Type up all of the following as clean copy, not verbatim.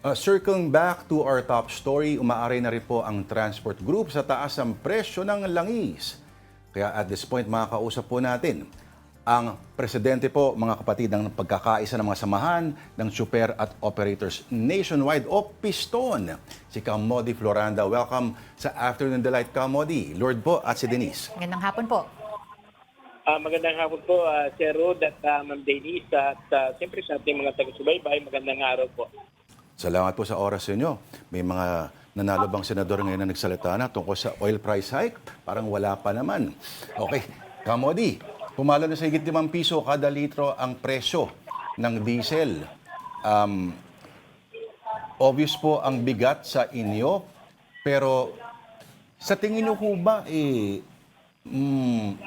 Circling back to our top story, umaaray na rin po ang transport group sa taas ng presyo ng langis. Kaya at this point, makakausap po natin ang presidente po, mga kapatid, ng pagkakaisa ng mga samahan ng Super at Operators Nationwide o Piston, si Kamodi Floranda. Welcome sa Afternoon Delight, Kamodi. Lord po at si Denise. Magandang hapon po. Magandang hapon po, Sir Rod at Ma'am Denise at siyempre sa ating mga taga-subaybay, magandang araw po. Salamat po sa oras ninyo. May mga nanalo bang senador ngayon na nagsalita na tungkol sa oil price hike? Parang wala pa naman. Okay, Kamodi, pumalo na sa higit 5 piso kada litro ang presyo ng diesel. Obvious po ang bigat sa inyo, pero sa tingin niyo po ba,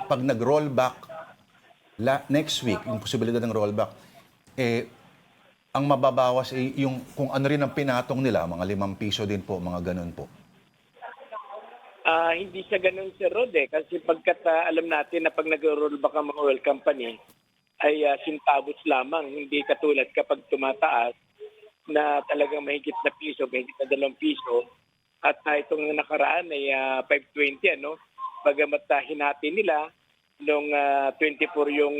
pag nag-rollback next week, yung posibilidad ng rollback, ang mababawas ay yung kung ano rin ang pinatong nila, mga 5 piso din po, mga ganun po. Hindi siya ganun, Sir Rod, kasi pagkat alam natin na pag nag-rollback ang mga oil company ay sintabos lamang, hindi katulad kapag tumataas na talagang mahigit na piso, mahigit na 2 piso. At itong nakaraan ay 520, ano? Bagamat hinati nila nung 24 yung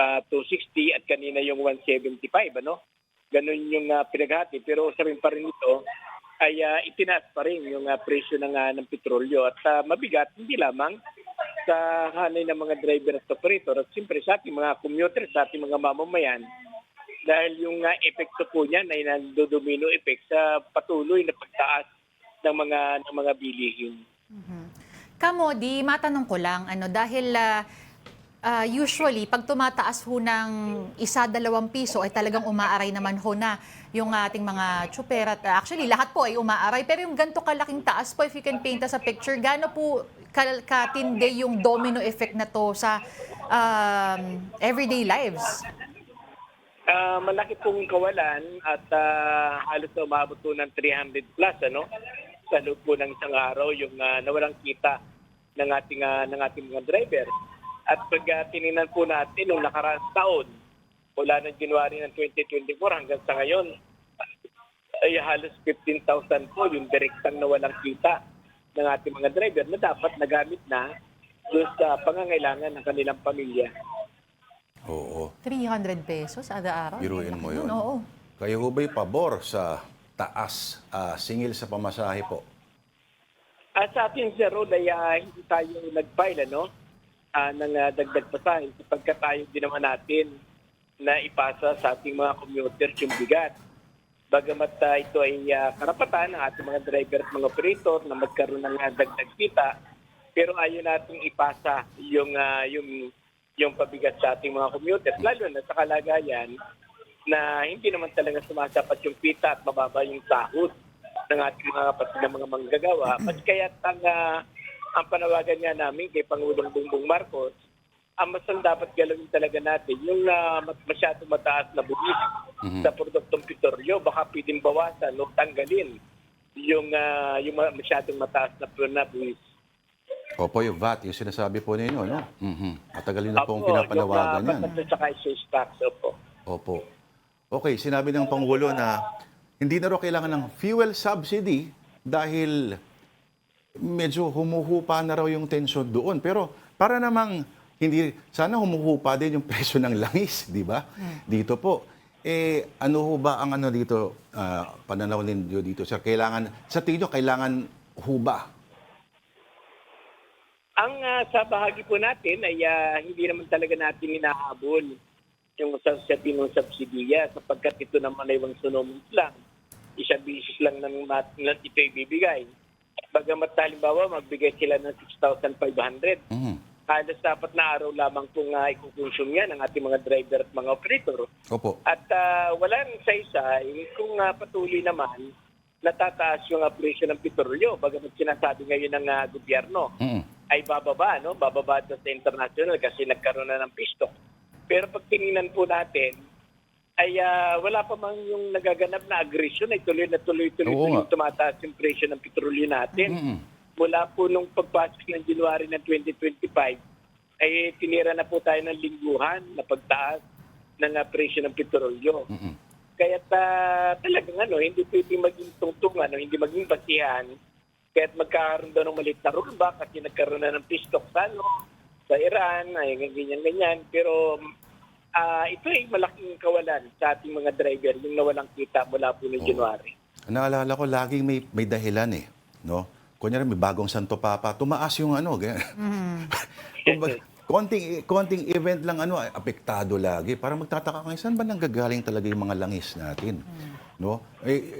260 at kanina yung 175, ano? Ganun yung pinaghati. Pero sabihin pa rin ito ay itinaas pa rin yung presyo ng petrolyo. At mabigat, hindi lamang sa hanay ng mga driver at operator at siyempre sa ating mga commuter, sa ating mga mamamayan. Dahil yung epekto po niyan ay nandodomino effect sa patuloy na pagtaas ng mga bilihin. Kamodi, matanong ko lang, dahil usually, pag tumataas ho ng 1-2 piso, ay talagang umaaray naman ho na yung ating mga tsuper. At actually, lahat po ay umaaray. Pero yung ganito kalaking taas po, if you can paint us a picture, gaano po katindi yung domino effect na to sa everyday lives? Malaki pong kawalan at halos na umabot po ng 300 plus, ano? Sa loob po ng isang araw, yung nawalang kita ng ating mga driver. At pag tinignan po natin noong nakaraang taon, mula ng January ng 2024 hanggang sa ngayon, ay halos 15,000 po yung direktang nawalang kita ng ating mga driver na dapat nagamit na doon sa pangangailangan ng kanilang pamilya. Oo. 300 pesos kada araw? Biruin mo yun. Oo. Kayo ho ba'y pabor sa taas, singil sa pamasahe po? Sa ating Sir Rod ay hindi tayo nag-file, ano? Ng dagdag pasahin sapagkat tayo din naman natin na ipasa sa ating mga commuters yung bigat. Bagamat ito ay karapatan ng ating mga driver at mga operator na magkaroon ng dagdag kita, pero ayaw nating ipasa yung pabigat sa ating mga commuters, lalo na sa kalagayan na hindi naman talaga sumasapat yung kita at mababa yung sahod ng ating mga kapatid na mga manggagawa. Mas kaya't ang panawagan nga namin kay Pangulong Bongbong Marcos, ang mas dapat galawin talaga natin yung masyadong mataas na buwis sa produktong petrolyo, baka pwedeng bawasan o tanggalin yung masyadong mataas na buwis. Opo, yung VAT, yung sinasabi po ninyo, no? Matagal na po ang pinapanawagan yan. Opo, yung saka sales tax, opo. Opo. Okay, sinabi ng Pangulo na hindi na raw kailangan ng fuel subsidy dahil medyo humuhupa na raw yung tensyon doon. Pero para namang hindi, sana humuhupa din yung presyo ng langis, di ba? Dito po. Ano ho ba ang dito, pananaw ninyo dito, sir? Sa tingin nyo, kailangan ho ba? Ang sa bahagi po natin ay hindi naman talaga natin inahabol yung sa ng subsidiya sapagkat ito naman ay wang sunomit lang. Isa bisis lang ng ito ibibigay. Bagamat halimbawa magbigay sila ng 6,500. Halos dapat na araw lamang kung ikukonsume yan ng ating mga driver at mga operator. Opo. At wala rin sa isa kung patuloy naman natataas yung presyo ng petrolyo. Bagamat sinasabi ngayon ng gobyerno ay bababa, no? Bababa sa international kasi nagkaroon na ng pisto. Pero pag tingnan po natin, ay wala pa mang yung nagaganap na aggression ay tuloy tumataas yung presyo ng petrolyo natin. Mula po nung pagpasok ng January ng 2025, ay tinira na po tayo ng lingguhan na pagtaas ng presyo ng petrolyo. Kaya talagang hindi pwedeng maging tungtungan, hindi maging basihan. Kaya't magkakaroon daw ng maliit na rollback kasi nagkaroon na ng peace talk sa Iran, ay ganyan-ganyan. Pero ito ay malaking kawalan sa ating mga driver, yung nawalang kita mula po noong January. Naalala ko, laging may dahilan eh. No? Kunyari, may bagong Santo Papa, tumaas yung ganyan. Konting event lang, apektado lagi. Para magtataka kayo, saan ba nanggagaling talaga yung mga langis natin? No?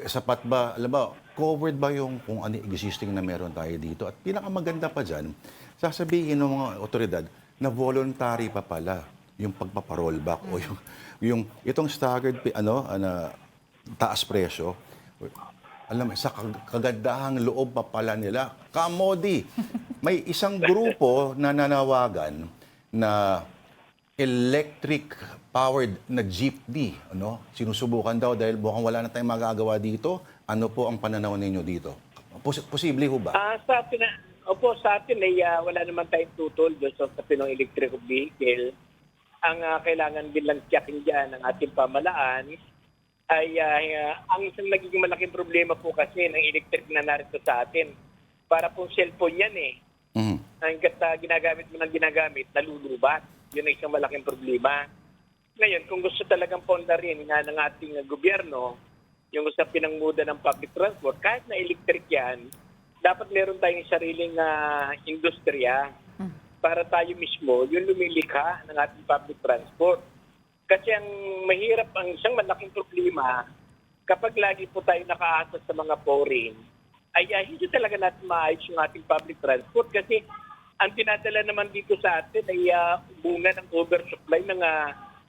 Sapat ba, alam ba, covered ba yung kung ano existing na meron tayo dito? At pinakamaganda pa dyan, sasabihin ng mga otoridad na voluntary pa pala yung pagpaparollback o yung itong staggered taas presyo. Alam mo, sa kagandahang loob pa pala nila, kamodi. May isang grupo na nanawagan na electric-powered na jeepney. Sinusubukan daw dahil mukhang wala na tayong magagawa dito. Ano po ang pananaw ninyo dito? Posible ho ba? Sa atin ay wala naman tayong tutol doon sa Pinoy electric vehicle. Ang kailangan din lang tiyakin dyan ng ating pamalaan ay ang isang nagiging malaking problema po kasi ng electric na narito sa atin. Para pong cellphone yan Hanggat ginagamit mo ng ginagamit, nalulubat. Yun ay isang malaking problema. Ngayon, kung gusto talagang pondarin ng ating gobyerno, yung sa pinangmuda ng public transport, kahit na electric yan, dapat meron tayong sariling industriya para tayo mismo yung lumilikha ng ating public transport. Kasi ang mahirap, ang isang malaking problema, kapag lagi po tayo nakaasa sa mga foreign, ay hindi talaga natin maayos yung ating public transport kasi ang tinadala naman dito sa atin ay bunga ng oversupply ng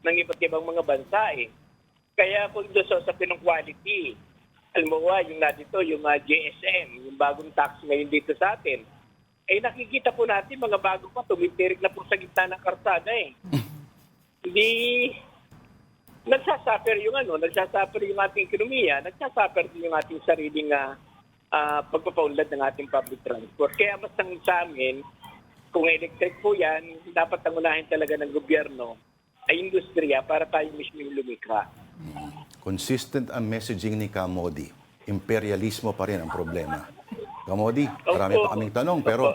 iba't ibang mga bansa Kaya kung doon sa pinong quality, alam mo yung dito, yung GSM, yung bagong tax ngayon dito sa atin, ay nakikita po natin mga bago pa, tumitirik na po sa gitna ng karsada Hindi, nagsasuffer yung ating ekonomiya, nagsasuffer din yung ating sariling pagpapaunlad ng ating public transport. Kaya mas sa amin, kung electric po yan, dapat ang unahin talaga ng gobyerno ay industriya para tayo mismo yung lumikha. Consistent ang messaging ni Kamodi. Imperialismo pa rin ang problema. Kamodi, marami pa kaming tanong, pero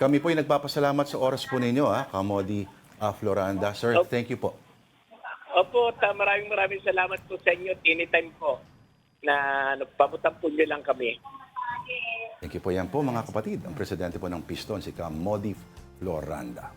kami po ay nagpapasalamat sa oras po ninyo, Kamodi Floranda. Sir, thank you po. Maraming salamat po sa inyo at anytime po na nagpaputampo nyo lang kami. Thank you po. Yan po mga kapatid, ang presidente po ng Piston, si Kamodi Floranda.